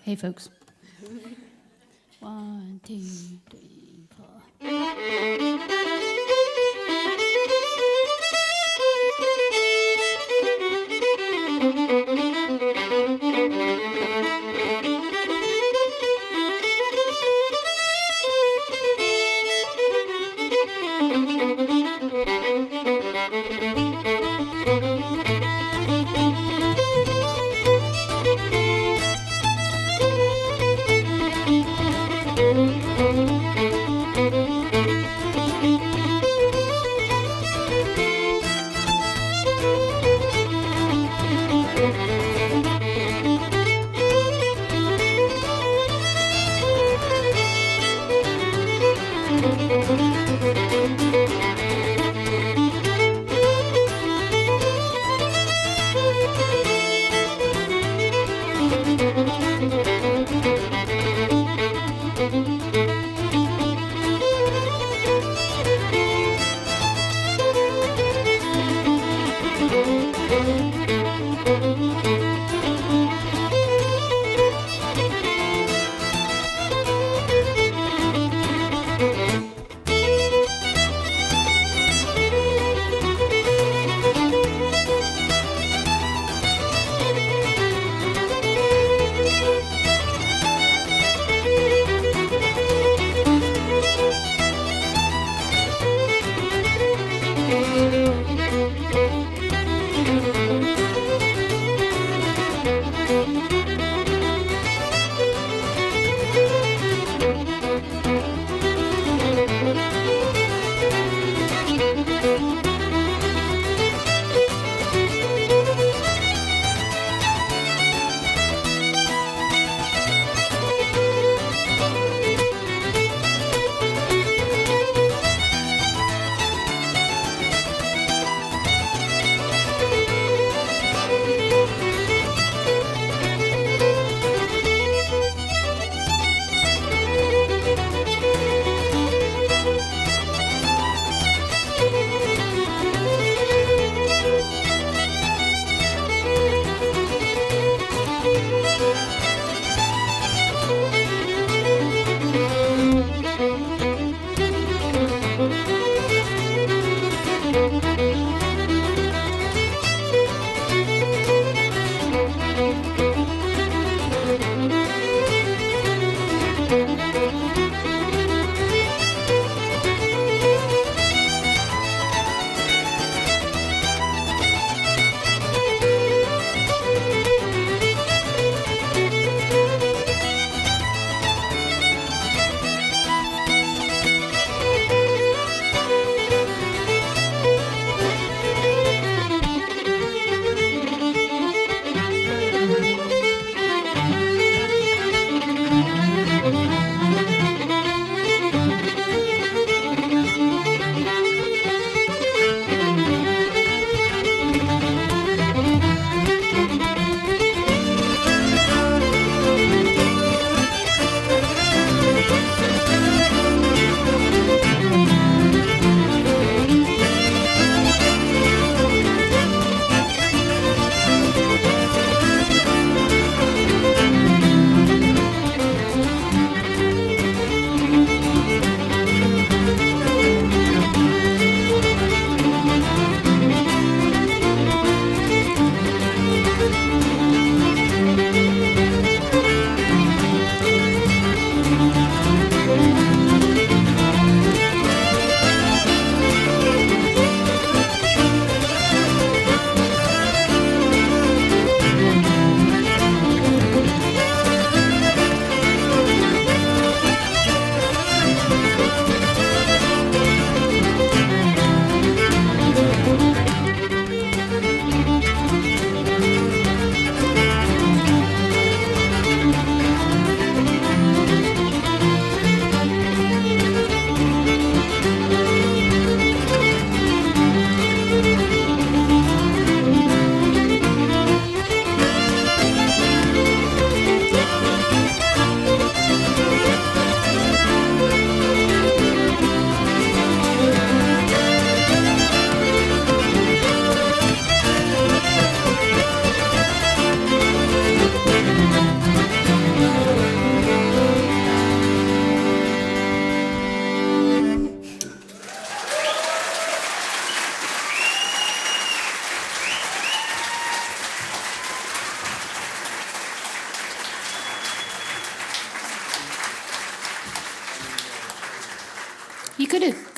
Hey, folks. 1, 2, 3, 4.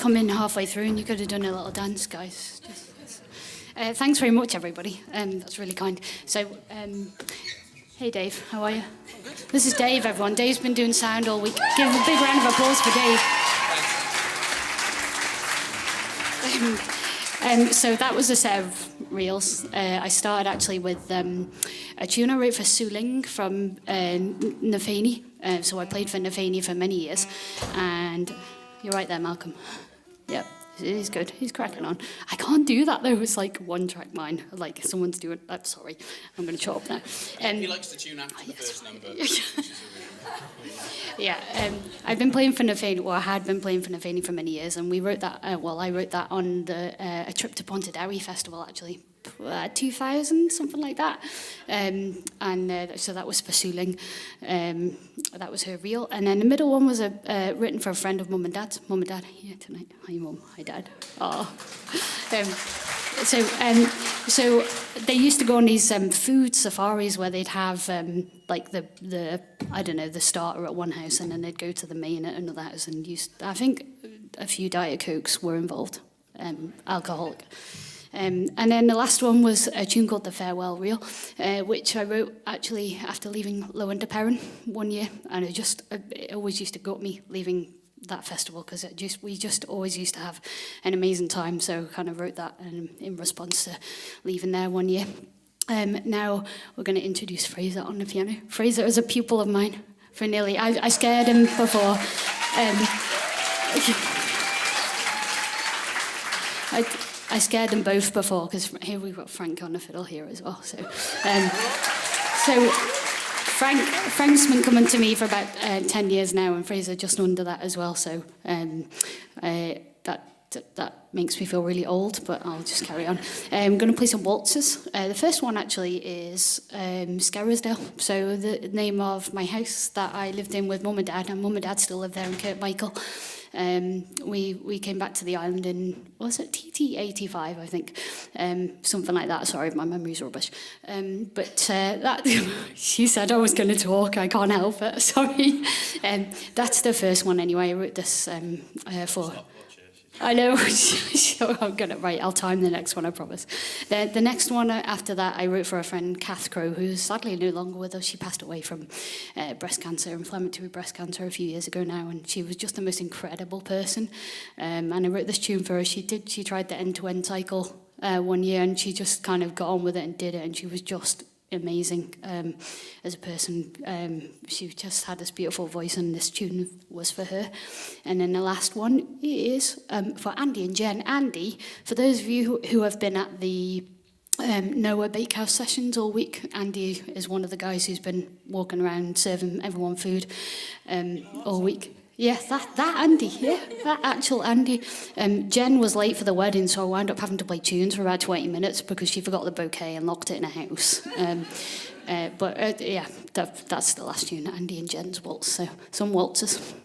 come in halfway through and you could have done a little dance, guys. Thanks very much, everybody. That's really kind. So, hey, Dave, how are you? Good. This is Dave, everyone. Dave's been doing sound all week. Give a big round of applause for Dave. So that was a set of reels. I started actually with a tune I wrote for Suling from Nafani. So I played for Nafani for many years. And you're right there, Malcolm. Yep. He's good. He's cracking on. I can't do that though. It's like one track mind. Like someone's doing. I'm sorry. I'm going to chop now. He likes to tune after the first number. Yeah. I've been playing for Nafani. Well, I had been playing for Nafani for many years, and we wrote that. I wrote that on a trip to Pontardawe Festival actually. 2000, something like that. So that was for Suling. That was her reel. And then the middle one was written for a friend of Mum and Dad's. Mum and Dad, here tonight. Hi, Mum. Hi, Dad. Oh. So they used to go on these food safaris where they'd have like the I don't know, the starter at one house, and then they'd go to the main at another house and I think a few Diet Cokes were involved, alcoholic. And then the last one was a tune called The Farewell Reel, which I wrote actually after leaving Lowen Perrin one year, and it always used to gut me leaving that festival because we just always used to have an amazing time. So I kind of wrote that in response to leaving there one year. Now we're going to introduce Fraser on the piano. Fraser is a pupil of mine for nearly. I scared him before. I scared them both before because here we've got Frank on the fiddle here as well. So Frank's been coming to me for about 10 years now, and Fraser just under that as well. So that makes me feel really old, but I'll just carry on. I'm going to play some waltzes. The first one actually is Skerrisdale. So the name of my house that I lived in with Mum and Dad, and Mum and Dad still live there in Kirkmichael. We came back to the island in, was it TT 85, I think, something like that. Sorry, my memory's rubbish. But that she said I was going to talk. I can't help it. Sorry. That's the first one anyway. I wrote this for. I know. So I'm gonna I'll time the next one, I promise. The next one after that, I wrote for a friend, Kath Crow, who's sadly no longer with us. She passed away from breast cancer, inflammatory breast cancer, a few years ago now, and she was just the most incredible person. And I wrote this tune for her. She tried the end-to-end cycle one year, and she just kind of got on with it and did it, and she was just amazing as a person. She just had this beautiful voice, and this tune was for her. And then the last one is for Andy and Jen. Andy, for those of you who have been at the Noah Bakehouse sessions all week, Andy is one of the guys who's been walking around serving everyone food all week. Yeah, that Andy, yeah, that actual Andy. Jen was late for the wedding, so I wound up having to play tunes for about 20 minutes because she forgot the bouquet and locked it in a house. That's the last tune, Andy and Jen's waltz, so some waltzes.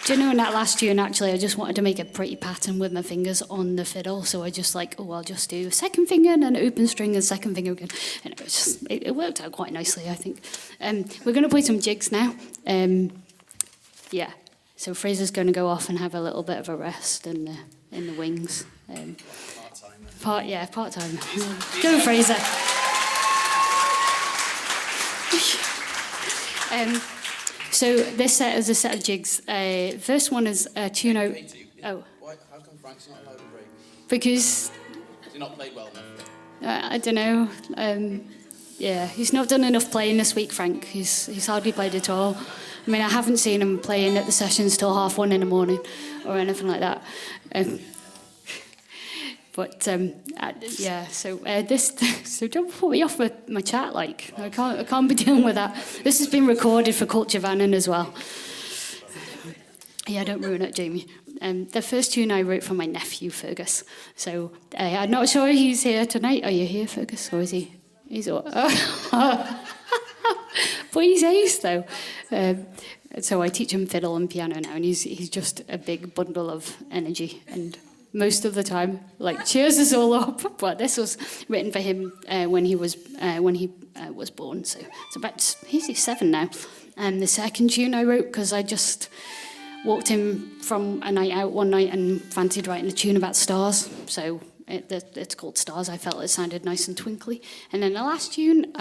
Do you know in that last tune, actually, I just wanted to make a pretty pattern with my fingers on the fiddle, so I just like, I'll just do second finger and then open string and second finger again. And it worked out quite nicely, I think. We're going to play some jigs now. Yeah, so Fraser's going to go off and have a little bit of a rest in the wings. Part-time. Go, Fraser. So this set is a set of jigs. First one is a tune out. Oh. Why, how come Frank's not allowed a break? Because. Has he not played well enough? I don't know. Yeah, he's not done enough playing this week, Frank. He's hardly played at all. I mean, I haven't seen him playing at the sessions till 1:30 in the morning or anything like that. So don't put me off with my chat. Like I can't be dealing with that. This has been recorded for Culture Vannin as well. Yeah, don't ruin it, Jamie. The first tune I wrote for my nephew Fergus. So I'm not sure he's here tonight. Are you here, Fergus, or is he? He's all. But he's ace though. So I teach him fiddle and piano now, and he's just a big bundle of energy and. Most of the time, like cheers us all up. But this was written for him when he was born. So it's he's 7 now. And the second tune I wrote because I just walked in from a night out one night and fancied writing a tune about stars. So it's called Stars. I felt it sounded nice and twinkly. And then the last tune,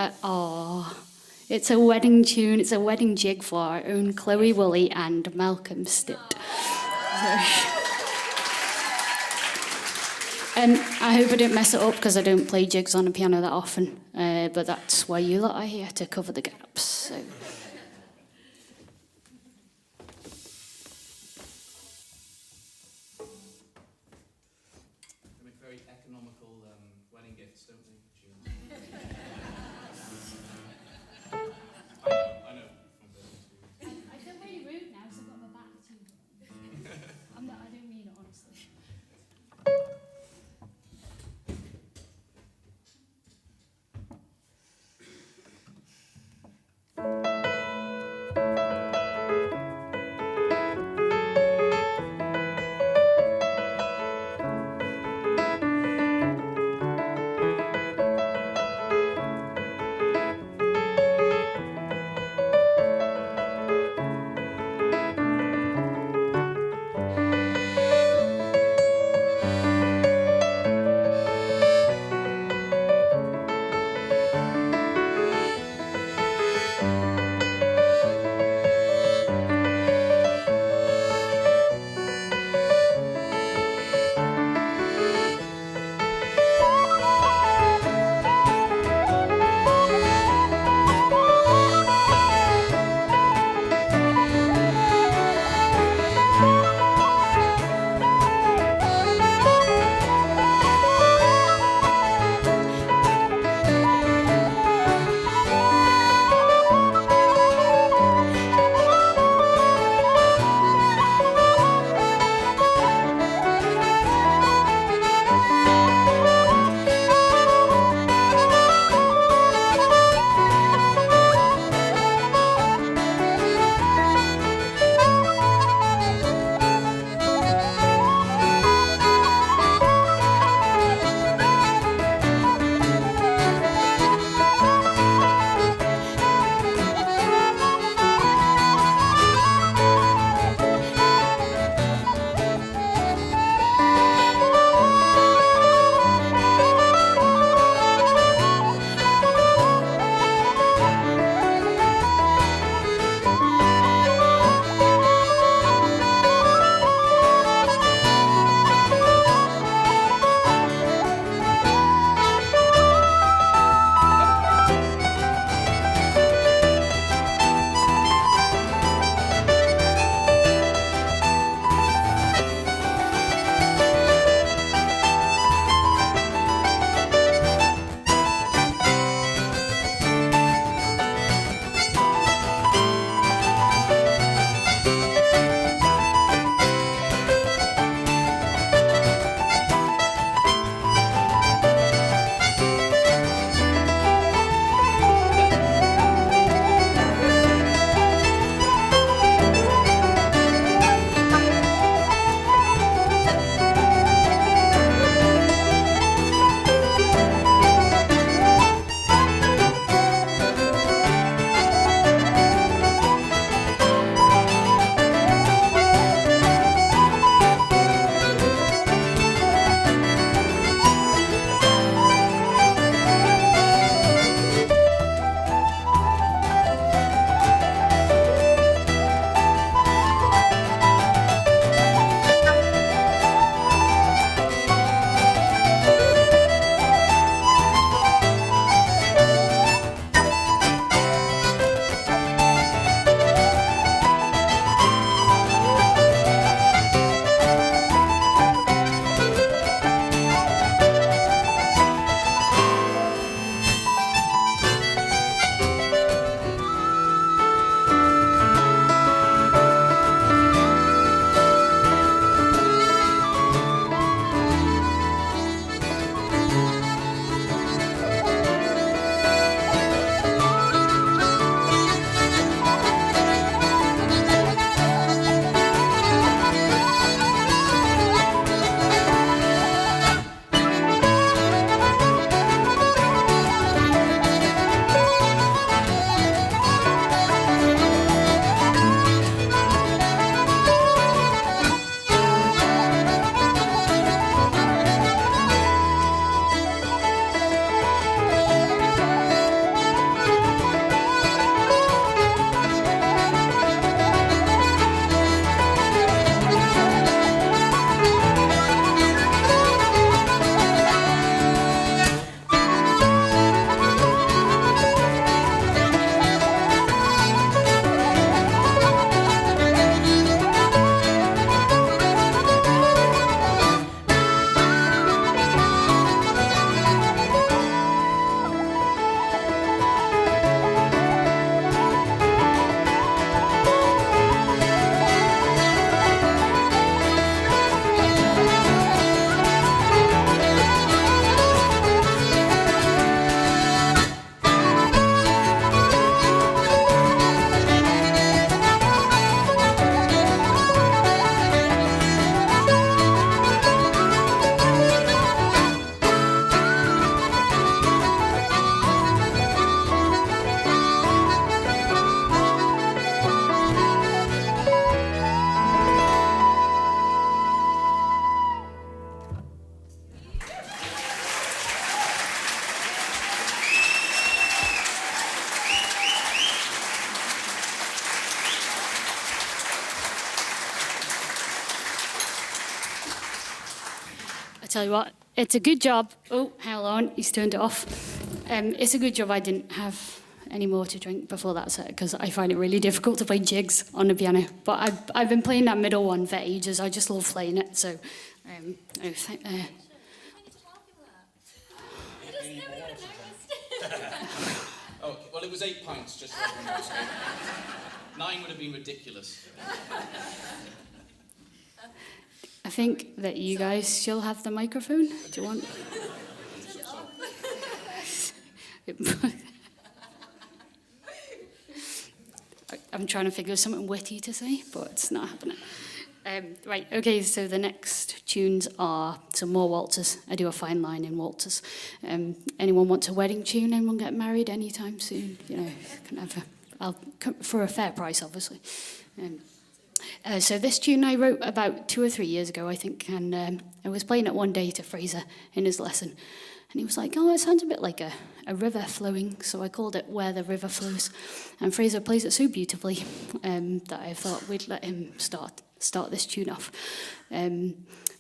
it's a wedding tune. It's a wedding jig for our own Chloe Woolley and Malcolm Stitt. And I hope I didn't mess it up because I don't play jigs on a piano that often. But that's why you lot are here, to cover the gaps. So. They make very economical wedding gifts, don't they? I know. I feel really rude now, so I've got my back to you. I don't mean it, honestly. tell you what, it's a good job. Oh, hold on, he's turned it off. It's a good job I didn't have any more to drink before that set, because I find it really difficult to play jigs on the piano. But I've been playing that middle one for ages. I just love playing it. So, Oh, well, it was 8 pints, just so everyone knows. 9 would have been ridiculous. I think that you guys shall have the microphone. Do you want? I'm trying to figure something witty to say, but it's not happening. Right, okay, so the next tunes are some more waltzes. I do a fine line in waltzes. Anyone wants a wedding tune? Anyone get married anytime soon? You know, can have for a fair price, obviously. So this tune I wrote about 2 or 3 years ago, I think, and I was playing it one day to Fraser in his lesson, and he was like, "Oh, it sounds a bit like a river flowing," so I called it "Where the River Flows," and Fraser plays it so beautifully that I thought we'd let him start this tune off.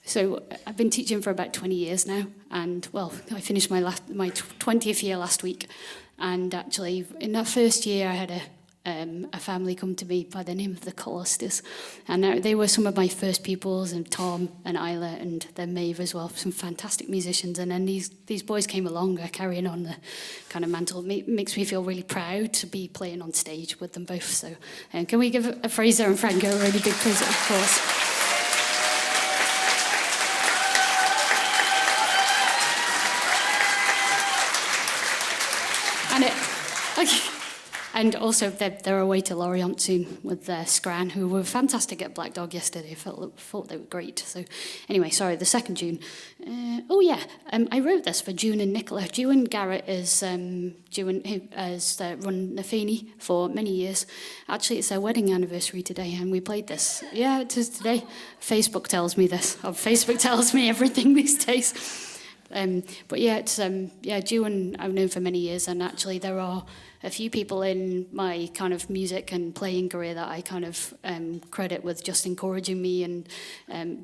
So I've been teaching for about 20 years now, and well, I finished my 20th year last week, and actually in that first year I had a family come to me by the name of the Callisters, and they were some of my first pupils, and Tom and Isla and then Maeve as well, some fantastic musicians. And then these boys came along, carrying on the kind of mantle. It makes me feel really proud to be playing on stage with them both. So can we give Fraser and Franco a really big applause, of course. And also, they're away to Lorient soon with Scran, who were fantastic at Black Dog yesterday. Thought they were great. So, anyway, sorry, the second tune. I wrote this for Joughin and Nicola. Joughin Garrett is Joughin, who has run the Feeney for many years. Actually, it's their wedding anniversary today, and we played this. Yeah, it is today. Facebook tells me this. Facebook tells me everything these days. But yeah, it's Joughin I've known for many years, and actually there are a few people in my kind of music and playing career that I kind of credit with just encouraging me. And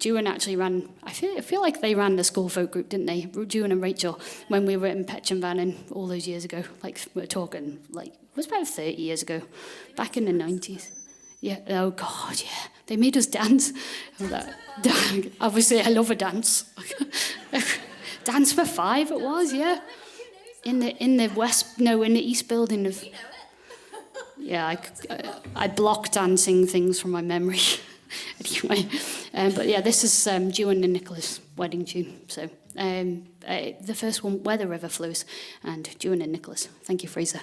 Joughin actually ran, I feel like they ran the school folk group, didn't they? Joughin and Rachel, when we were in Culture Vannin all those years ago. Like, we're talking, like, it was about 30 years ago, back in the 90s. Yeah, oh God, yeah. They made us dance. Obviously, I love a dance. Dance for 5 it was, yeah. In the east building of. Yeah, I block dancing things from my memory. Anyway, but yeah, this is Joughin and Nicola's wedding tune. So the first one, Where the River Flows, and Joughin and Nicholas. Thank you, Fraser.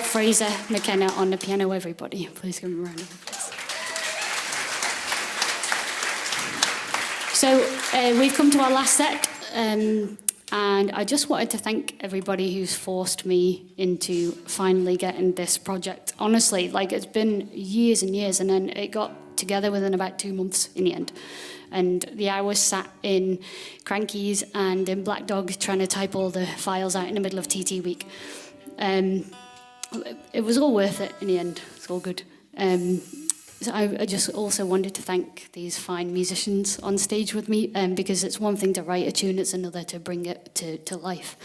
Fraser, McKenna on the piano, everybody. Please give me a round of applause. So we've come to our last set, and I just wanted to thank everybody who's forced me into finally getting this project. Honestly, like, it's been years and years, and then it got together within about 2 months in the end. And the hours sat in Crankies and in Black Dog trying to type all the files out in the middle of TT week. It was all worth it in the end. It's all good. So I just also wanted to thank these fine musicians on stage with me, because it's one thing to write a tune, it's another to bring it to life,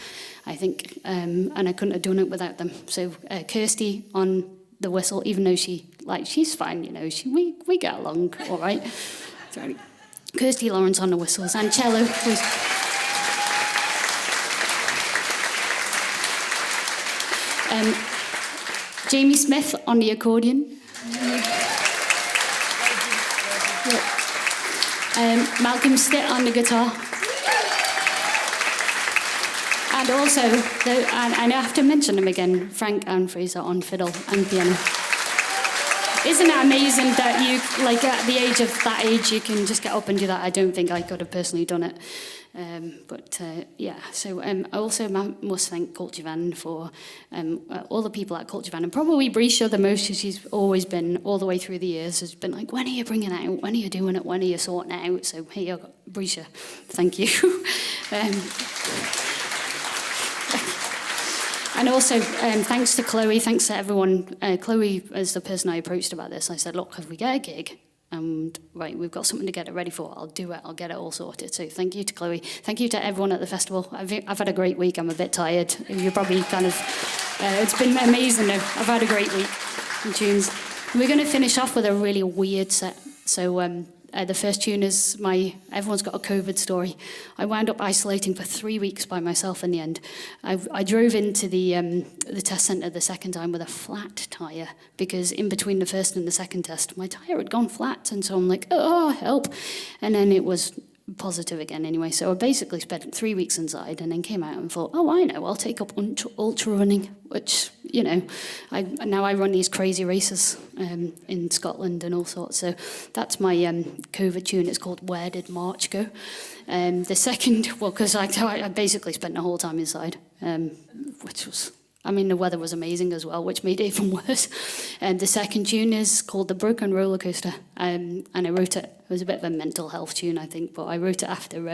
I think. And I couldn't have done it without them. So Kirsty on the whistle, even though she's fine, you know, we get along all right. Sorry. Kirsty Lawrence on the whistles, and cello was... Jamie Smith on the accordion. Malcolm Stitt on the guitar. And also, and I have to mention them again, Frank and Fraser on fiddle and piano. Isn't it amazing that you, like, at the age of that age, you can just get up and do that? I don't think I could have personally done it. Yeah, so I also must thank Culture Vannin for all the people at Culture Vannin, and probably Breisha the most, because she's always been, all the way through the years, has been like, when are you bringing it out? When are you doing it? When are you sorting it out? So, hey, Breisha, thank you. And also, thanks to Chloe, thanks to everyone. Chloe is the person I approached about this. I said, look, if we get a gig, and right, we've got something to get it ready for, I'll do it, I'll get it all sorted. So thank you to Chloe. Thank you to everyone at the festival. I've had a great week. I'm a bit tired. You're probably kind of... it's been amazing, though. I've had a great week in tunes. We're going to finish off with a really weird set. So the first tune is everyone's got a COVID story. I wound up isolating for 3 weeks by myself in the end. I drove into the test centre the second time with a flat tyre, because in between the first and the second test, my tyre had gone flat, and so I'm like, oh, help. And then it was positive again anyway. So I basically spent 3 weeks inside and then came out and thought, oh, I know, I'll take up ultra running, which, you know, now I run these crazy races in Scotland and all sorts. So that's my COVID tune. It's called Where Did March Go? The second, well, because I basically spent the whole time inside, which was... I mean, the weather was amazing as well, which made it even worse. And the second tune is called The Broken Roller Coaster. And I wrote it was a bit of a mental health tune, I think, but I wrote it after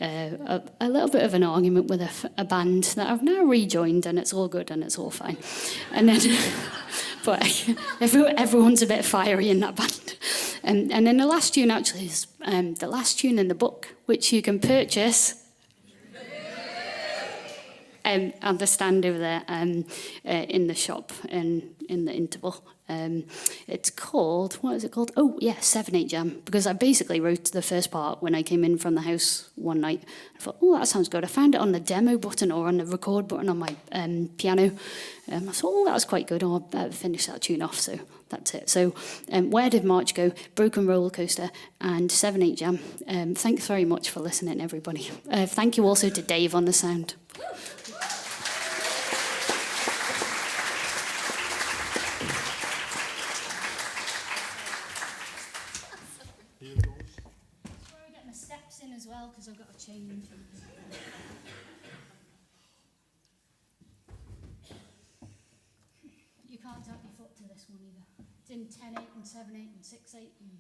a little bit of an argument with a band that I've now rejoined, and it's all good and it's all fine. And then, but everyone's a bit fiery in that band. And then the last tune actually is the last tune in the book, which you can purchase on the stand over there in the shop in the interval. It's called, what is it called? Oh, yeah, 7/8 Jam, because I basically wrote the first part when I came in from the house one night. I thought, oh, that sounds good. I found it on the demo button or on the record button on my piano. I thought, oh, that's quite good. I'll finish that tune off, so that's it. So Where Did March Go? Broken Roller Coaster and 7/8 Jam. Thanks very much for listening, everybody. Thank you also to Dave on the sound. As well, because I've got to change. You can't tap your foot to this one either. It's in 10/8 and 7/8 and 6/8 and...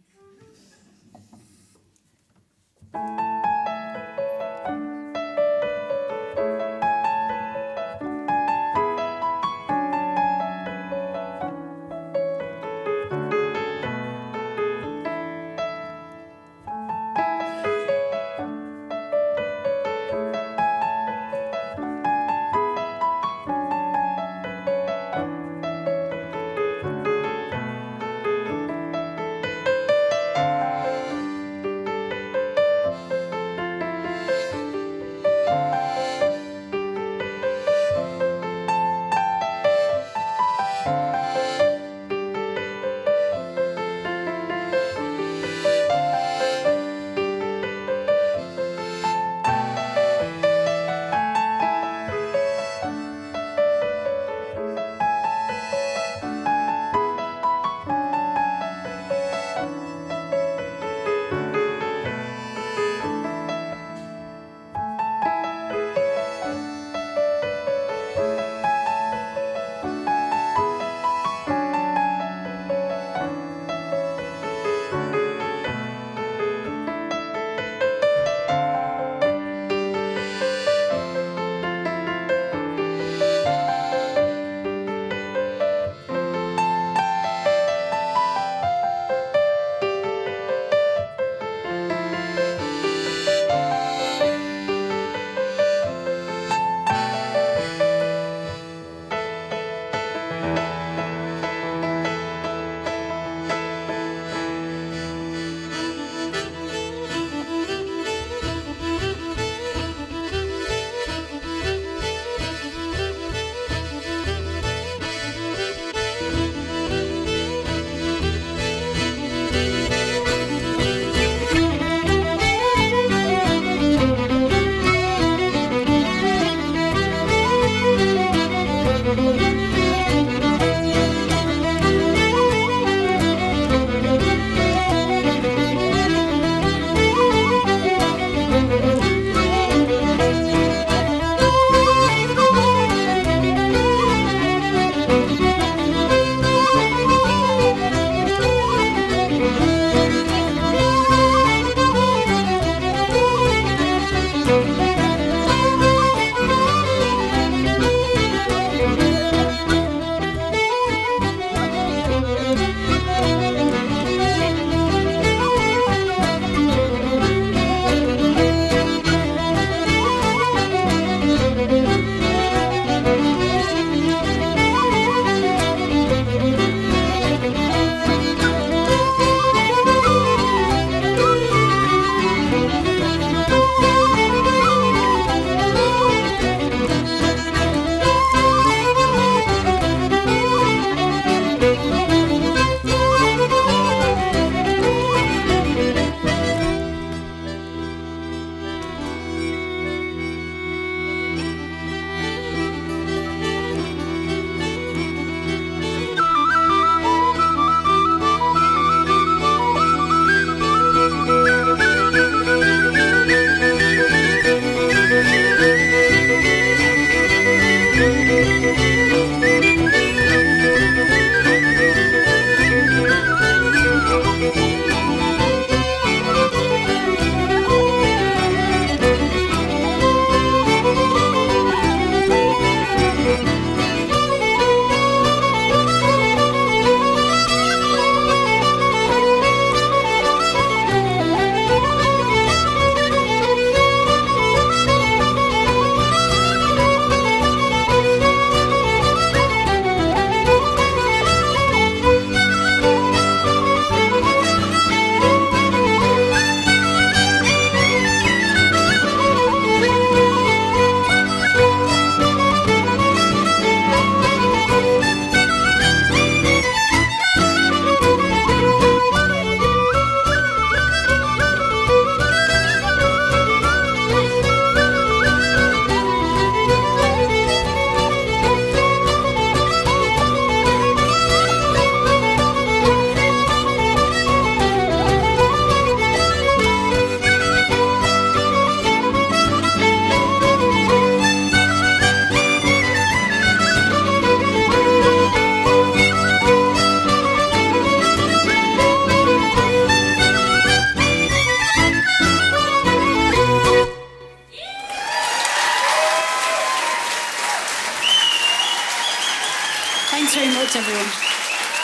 Thanks very much, everyone.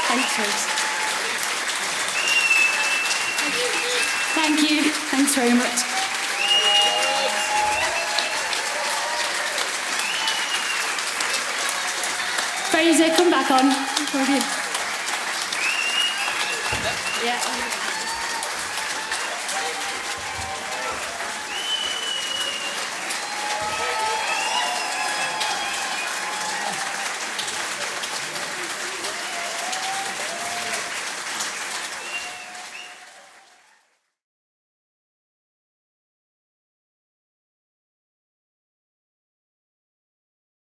Thanks, folks. Thank you. Thanks very much. Fraser, come back on. Yeah.